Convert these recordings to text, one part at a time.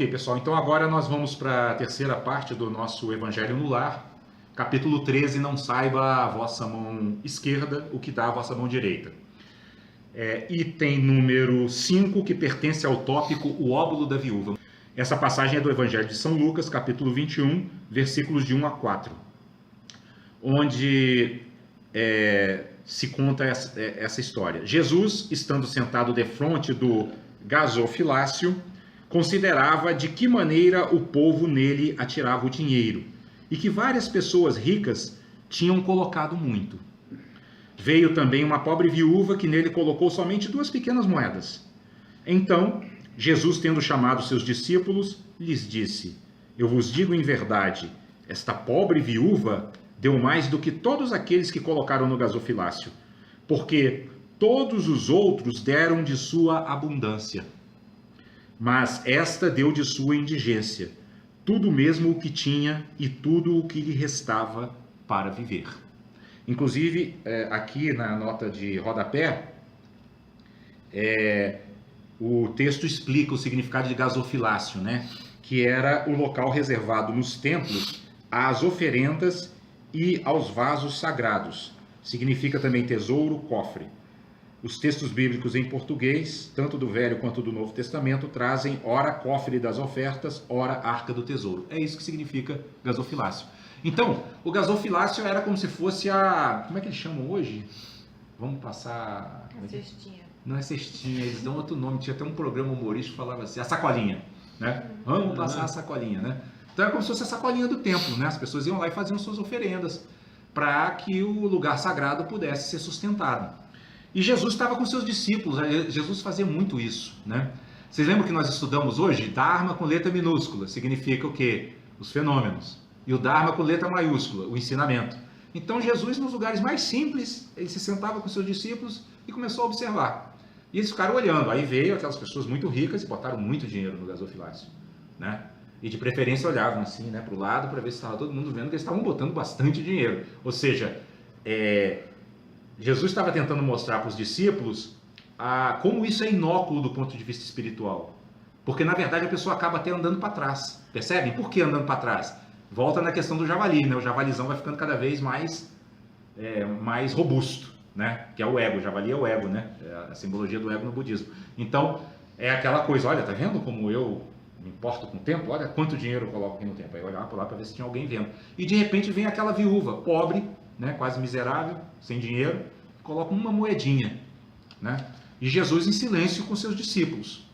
Ok, pessoal, então agora nós vamos para a terceira parte do nosso Evangelho no Lar, capítulo 13, não saiba a vossa mão esquerda o que dá a vossa mão direita. Item número 5, que pertence ao tópico o óbolo da viúva. Essa passagem é do Evangelho de São Lucas, capítulo 21, versículos de 1 a 4, onde se conta essa história. Jesus, estando sentado defronte do gasofilácio, considerava de que maneira o povo nele atirava o dinheiro, e que várias pessoas ricas tinham colocado muito. Veio também uma pobre viúva que nele colocou somente 2 pequenas moedas. Então, Jesus, tendo chamado seus discípulos, lhes disse: Eu vos digo em verdade, esta pobre viúva deu mais do que todos aqueles que colocaram no gasofilácio, porque todos os outros deram de sua abundância. Mas esta deu de sua indigência, tudo mesmo o que tinha e tudo o que lhe restava para viver. Inclusive, aqui na nota de rodapé, o texto explica o significado de gasofilácio, né? Que era o local reservado nos templos às oferendas e aos vasos sagrados. Significa também tesouro, cofre. Os textos bíblicos em português, tanto do Velho quanto do Novo Testamento, trazem ora cofre das ofertas, ora arca do tesouro. É isso que significa gasofilácio. Então, o gasofilácio era como se fosse a... Como é que eles chamam hoje? Vamos passar... A cestinha. Não é cestinha, eles dão outro nome. Tinha até um programa humorístico que falava assim, a sacolinha, né? Vamos passar a sacolinha, né? Então é como se fosse a sacolinha do templo, né? As pessoas iam lá e faziam suas oferendas para que o lugar sagrado pudesse ser sustentado. E Jesus estava com seus discípulos, Jesus fazia muito isso, né? Vocês lembram que nós estudamos hoje? Dharma com letra minúscula, significa o quê? Os fenômenos. E o Dharma com letra maiúscula, o ensinamento. Então Jesus, nos lugares mais simples, ele se sentava com seus discípulos e começou a observar. E eles ficaram olhando, aí veio aquelas pessoas muito ricas e botaram muito dinheiro no gasofilácio, né? E de preferência olhavam assim, né, para o lado, para ver se estava todo mundo vendo que eles estavam botando bastante dinheiro. Ou seja, Jesus estava tentando mostrar para os discípulos como isso é inócuo do ponto de vista espiritual. Porque, na verdade, a pessoa acaba até andando para trás. Percebem? Por que andando para trás? Volta na questão do javali, né? O javalizão vai ficando cada vez mais robusto, né? Que é o ego. O javali é o ego, né? É a simbologia do ego no budismo. Então, é aquela coisa, olha, tá vendo como eu me importo com o tempo? Olha quanto dinheiro eu coloco aqui no tempo. Aí eu olhava para lá para ver se tinha alguém vendo. E, de repente, vem aquela viúva, pobre, né, quase miserável, sem dinheiro, coloca uma moedinha, né? E Jesus em silêncio com seus discípulos.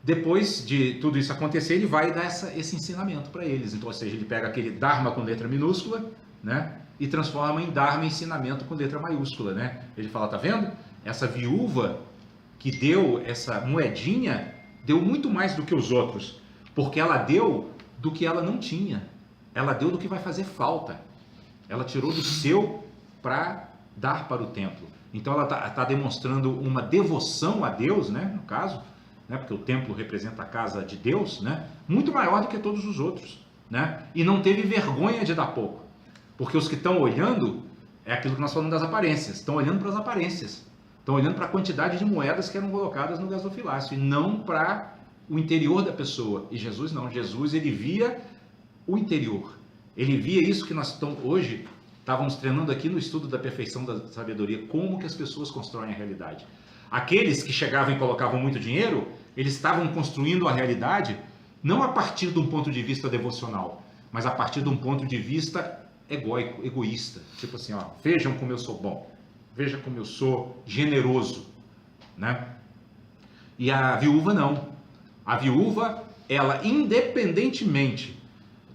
Depois de tudo isso acontecer, ele vai dar esse ensinamento para eles. Então, ou seja, ele pega aquele Dharma com letra minúscula, né, e transforma em Dharma ensinamento com letra maiúscula, né? Ele fala, tá vendo? Essa viúva que deu essa moedinha, deu muito mais do que os outros, porque ela deu do que ela não tinha. Ela deu do que vai fazer falta. Ela tirou do seu para dar para o templo. Então ela está demonstrando uma devoção a Deus, né, no caso, né, porque o templo representa a casa de Deus, né, muito maior do que todos os outros, né, e não teve vergonha de dar pouco, porque os que estão olhando, é aquilo que nós falamos das aparências, estão olhando para as aparências, estão olhando para a quantidade de moedas que eram colocadas no gasofilácio, e não para o interior da pessoa. E Jesus não, Jesus ele via o interior. Ele via isso que nós hoje estávamos treinando aqui no estudo da perfeição da sabedoria, como que as pessoas constroem a realidade. Aqueles que chegavam e colocavam muito dinheiro, eles estavam construindo a realidade não a partir de um ponto de vista devocional, mas a partir de um ponto de vista egóico, egoísta. Tipo assim, ó, vejam como eu sou bom, vejam como eu sou generoso, né? E a viúva não. A viúva, ela independentemente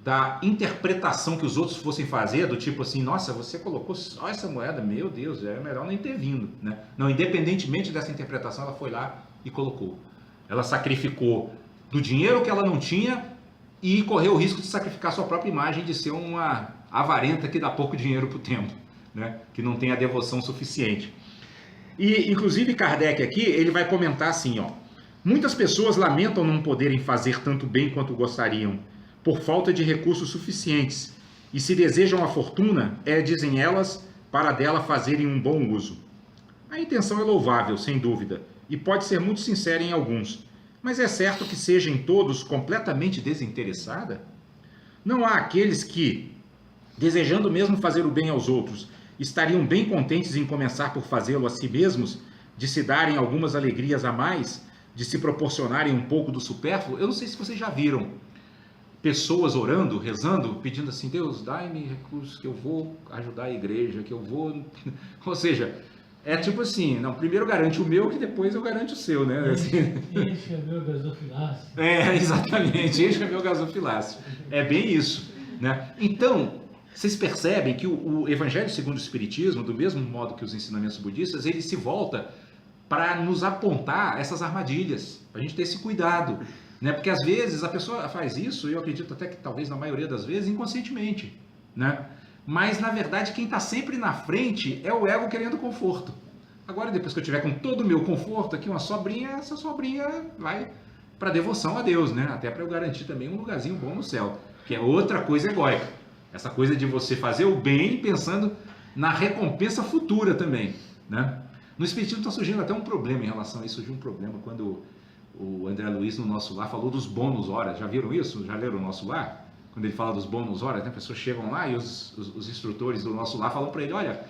da interpretação que os outros fossem fazer, do tipo assim, nossa, você colocou só essa moeda, meu Deus, é melhor nem ter vindo, né? Não, independentemente dessa interpretação, ela foi lá e colocou. Ela sacrificou do dinheiro que ela não tinha e correu o risco de sacrificar sua própria imagem, de ser uma avarenta que dá pouco dinheiro para o templo, né? Que não tem a devoção suficiente. E, inclusive, Kardec aqui, ele vai comentar assim, ó, muitas pessoas lamentam não poderem fazer tanto bem quanto gostariam, por falta de recursos suficientes, e se desejam a fortuna, dizem elas, para dela fazerem um bom uso. A intenção é louvável, sem dúvida, e pode ser muito sincera em alguns, mas é certo que sejam todos completamente desinteressada? Não há aqueles que, desejando mesmo fazer o bem aos outros, estariam bem contentes em começar por fazê-lo a si mesmos, de se darem algumas alegrias a mais, de se proporcionarem um pouco do supérfluo? Eu não sei se vocês já viram pessoas orando, rezando, pedindo assim: Deus, dai-me recursos que eu vou ajudar a igreja, que eu vou... Ou seja, é tipo assim, não, primeiro garante o meu, que depois eu garanto o seu, né? Enche meu gasofilácio. Exatamente, enche meu gasofilácio. É bem isso, né? Então, vocês percebem que o Evangelho segundo o Espiritismo, do mesmo modo que os ensinamentos budistas, ele se volta para nos apontar essas armadilhas, para a gente ter esse cuidado, né? Porque às vezes a pessoa faz isso, e eu acredito até que talvez na maioria das vezes, inconscientemente, né? Mas na verdade quem está sempre na frente é o ego querendo conforto. Agora, depois que eu tiver com todo o meu conforto aqui, uma sobrinha, essa sobrinha vai para devoção a Deus, né? Até para eu garantir também um lugarzinho bom no céu, que é outra coisa egóica. Essa coisa de você fazer o bem pensando na recompensa futura também, né? No Espiritismo está surgindo até um problema em relação a isso. Surgiu um problema quando o André Luiz, no Nosso Lar, falou dos bônus horas. Já viram isso? Já leram o Nosso Lar? Quando ele fala dos bônus horas, né? As pessoas chegam lá e os instrutores do Nosso Lar falam para ele: olha,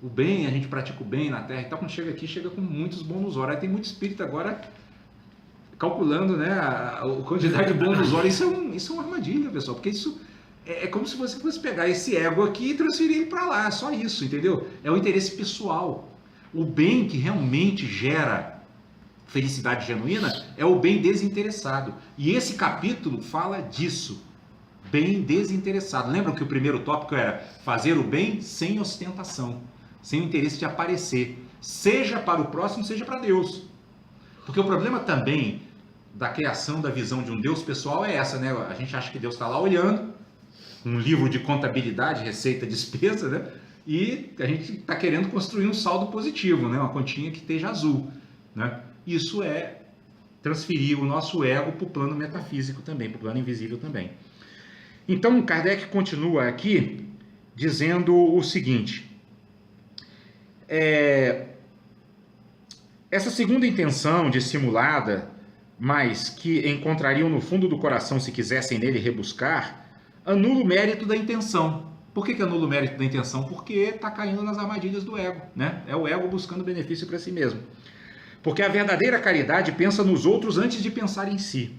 o bem, a gente pratica o bem na Terra e tal. Quando chega aqui, chega com muitos bônus horas. Aí tem muito espírito agora calculando, né, a quantidade de bônus horas. Isso é uma armadilha, pessoal, porque isso é como se você fosse pegar esse ego aqui e transferir ele para lá. Só isso, entendeu? É o interesse pessoal. O bem que realmente gera felicidade genuína é o bem desinteressado. E esse capítulo fala disso. Bem desinteressado. Lembram que o primeiro tópico era fazer o bem sem ostentação, sem o interesse de aparecer, seja para o próximo, seja para Deus. Porque o problema também da criação da visão de um Deus pessoal é essa, né? A gente acha que Deus está lá olhando, um livro de contabilidade, receita, despesa, né? E a gente está querendo construir um saldo positivo, né? Uma continha que esteja azul, né? Isso é transferir o nosso ego para o plano metafísico também, para o plano invisível também. Então, Kardec continua aqui dizendo o seguinte: essa segunda intenção dissimulada, mas que encontrariam no fundo do coração se quisessem nele rebuscar, anula o mérito da intenção. Por que anula o mérito da intenção? Porque está caindo nas armadilhas do ego, né? É o ego buscando benefício para si mesmo. Porque a verdadeira caridade pensa nos outros antes de pensar em si.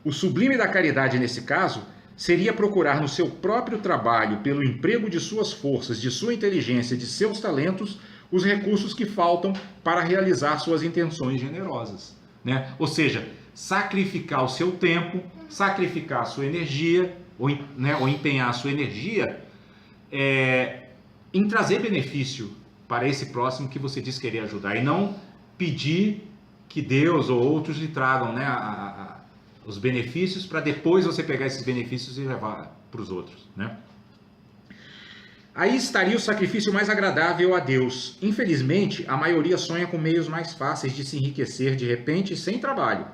O sublime da caridade, nesse caso, seria procurar no seu próprio trabalho, pelo emprego de suas forças, de sua inteligência, de seus talentos, os recursos que faltam para realizar suas intenções generosas, né? Ou seja, sacrificar o seu tempo, sacrificar a sua energia, ou empenhar a sua energia em trazer benefício para esse próximo que você diz querer ajudar, e não pedir que Deus ou outros lhe tragam, né, os benefícios, para depois você pegar esses benefícios e levar para os outros, né? Aí estaria o sacrifício mais agradável a Deus. Infelizmente, a maioria sonha com meios mais fáceis de se enriquecer de repente sem trabalho,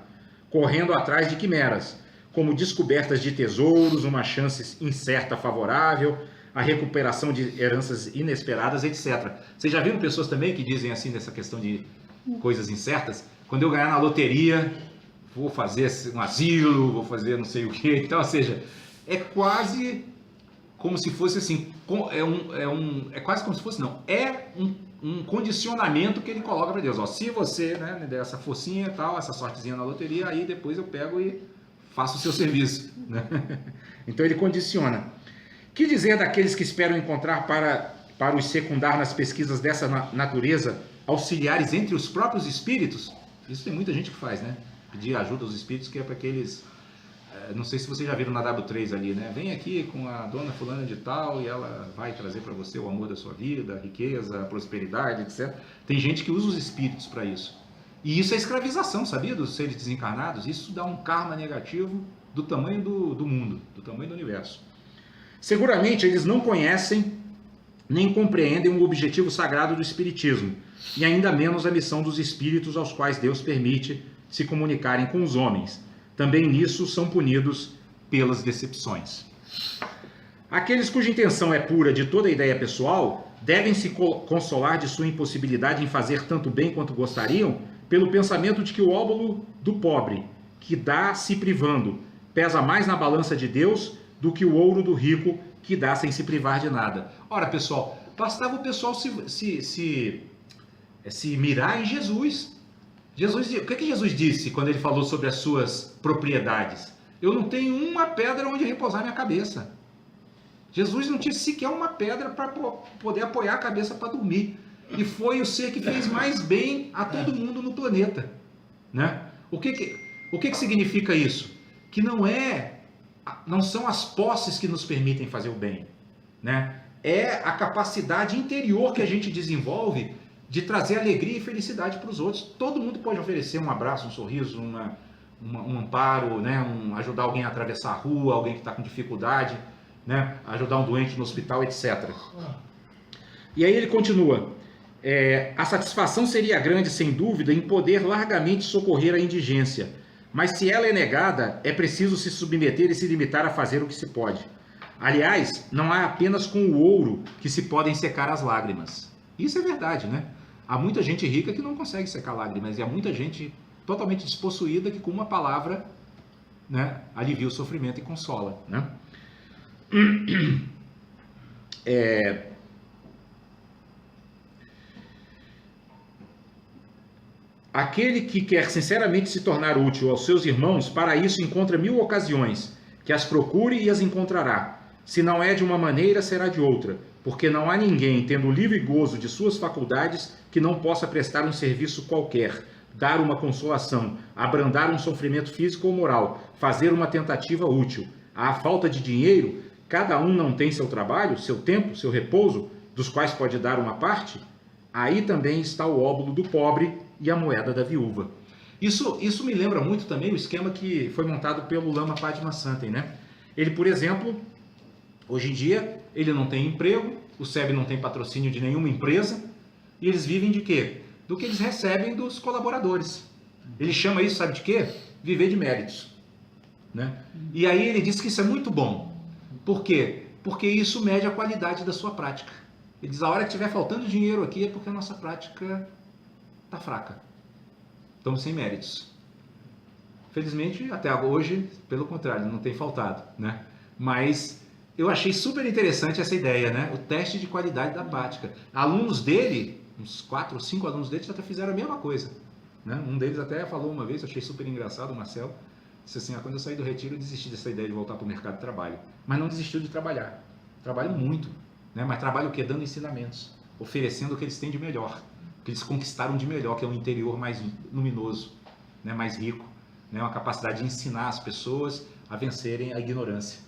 correndo atrás de quimeras, como descobertas de tesouros, uma chance incerta favorável, a recuperação de heranças inesperadas, etc. Vocês já viram pessoas também que dizem assim, nessa questão de coisas incertas? Quando eu ganhar na loteria, vou fazer um asilo, vou fazer não sei o que. Então, ou seja, é quase como se fosse assim, é quase como se fosse, não, é um condicionamento que ele coloca para Deus. Ó, se você, né, me der essa forcinha e tal, essa sortezinha na loteria, aí depois eu pego e faço o seu serviço, né? Então ele condiciona. Que dizer daqueles que esperam encontrar para os secundar nas pesquisas dessa natureza auxiliares entre os próprios espíritos? Isso tem muita gente que faz, né? Pedir ajuda aos espíritos, que é para aqueles... não sei se vocês já viram na W3 ali, né? Vem aqui com a dona fulana de tal e ela vai trazer para você o amor da sua vida, a riqueza, a prosperidade, etc. Tem gente que usa os espíritos para isso. E isso é escravização, sabia? Dos seres desencarnados. Isso dá um karma negativo do tamanho do mundo, do tamanho do universo. Seguramente eles não conhecem nem compreendem o objetivo sagrado do Espiritismo, e ainda menos a missão dos espíritos aos quais Deus permite se comunicarem com os homens. Também nisso são punidos pelas decepções. Aqueles cuja intenção é pura de toda ideia pessoal devem se consolar de sua impossibilidade em fazer tanto bem quanto gostariam pelo pensamento de que o óbolo do pobre, que dá se privando pesa mais na balança de Deus do que o ouro do rico que dá sem se privar de nada. Ora, pessoal, bastava o pessoal se mirar em Jesus. O que Jesus disse quando ele falou sobre as suas propriedades? Eu não tenho uma pedra onde repousar minha cabeça. Jesus não tinha sequer uma pedra para poder apoiar a cabeça para dormir. E foi o ser que fez mais bem a todo mundo no planeta. Né? O que significa isso? Que não são as posses que nos permitem fazer o bem. Né? É a capacidade interior que a gente desenvolve de trazer alegria e felicidade para os outros. Todo mundo pode oferecer um abraço, um sorriso, um amparo, né? Ajudar alguém a atravessar a rua, alguém que está com dificuldade, né? Ajudar um doente no hospital, etc. E aí ele continua. A satisfação seria grande, sem dúvida, em poder largamente socorrer a indigência. Mas se ela é negada, é preciso se submeter e se limitar a fazer o que se pode. Aliás, não há apenas com o ouro que se podem secar as lágrimas. Isso é verdade, né? Há muita gente rica que não consegue secar lágrimas, e há muita gente totalmente despossuída que com uma palavra, né, alivia o sofrimento e consola. Né? Aquele que quer sinceramente se tornar útil aos seus irmãos, para isso encontra 1000 ocasiões, que as procure e as encontrará. Se não é de uma maneira, será de outra, porque não há ninguém, tendo livre gozo de suas faculdades, que não possa prestar um serviço qualquer, dar uma consolação, abrandar um sofrimento físico ou moral, fazer uma tentativa útil. À falta de dinheiro, cada um não tem seu trabalho, seu tempo, seu repouso, dos quais pode dar uma parte? Aí também está o óbolo do pobre e a moeda da viúva. Isso me lembra muito também o esquema que foi montado pelo Lama Padmasambhava, né? Ele, por exemplo, hoje em dia, ele não tem emprego, o SEB não tem patrocínio de nenhuma empresa, e eles vivem de quê? Do que eles recebem dos colaboradores. Ele chama isso, sabe de quê? Viver de méritos. Né? E aí ele diz que isso é muito bom. Por quê? Porque isso mede a qualidade da sua prática. Ele diz, a hora que estiver faltando dinheiro aqui é porque a nossa prática está fraca. Estamos sem méritos. Felizmente, até hoje, pelo contrário, não tem faltado. Né? Mas eu achei super interessante essa ideia, né? O teste de qualidade da prática. Alunos dele, uns 4 ou 5 alunos deles até fizeram a mesma coisa. Né? Um deles até falou uma vez, eu achei super engraçado, o Marcelo, disse assim, quando eu saí do retiro eu desisti dessa ideia de voltar para o mercado de trabalho. Mas não desistiu de trabalhar. Trabalho muito. Né? Mas trabalho o quê? Dando ensinamentos. Oferecendo o que eles têm de melhor. O que eles conquistaram de melhor, que é um interior mais luminoso, né? Mais rico. Né? Uma capacidade de ensinar as pessoas a vencerem a ignorância.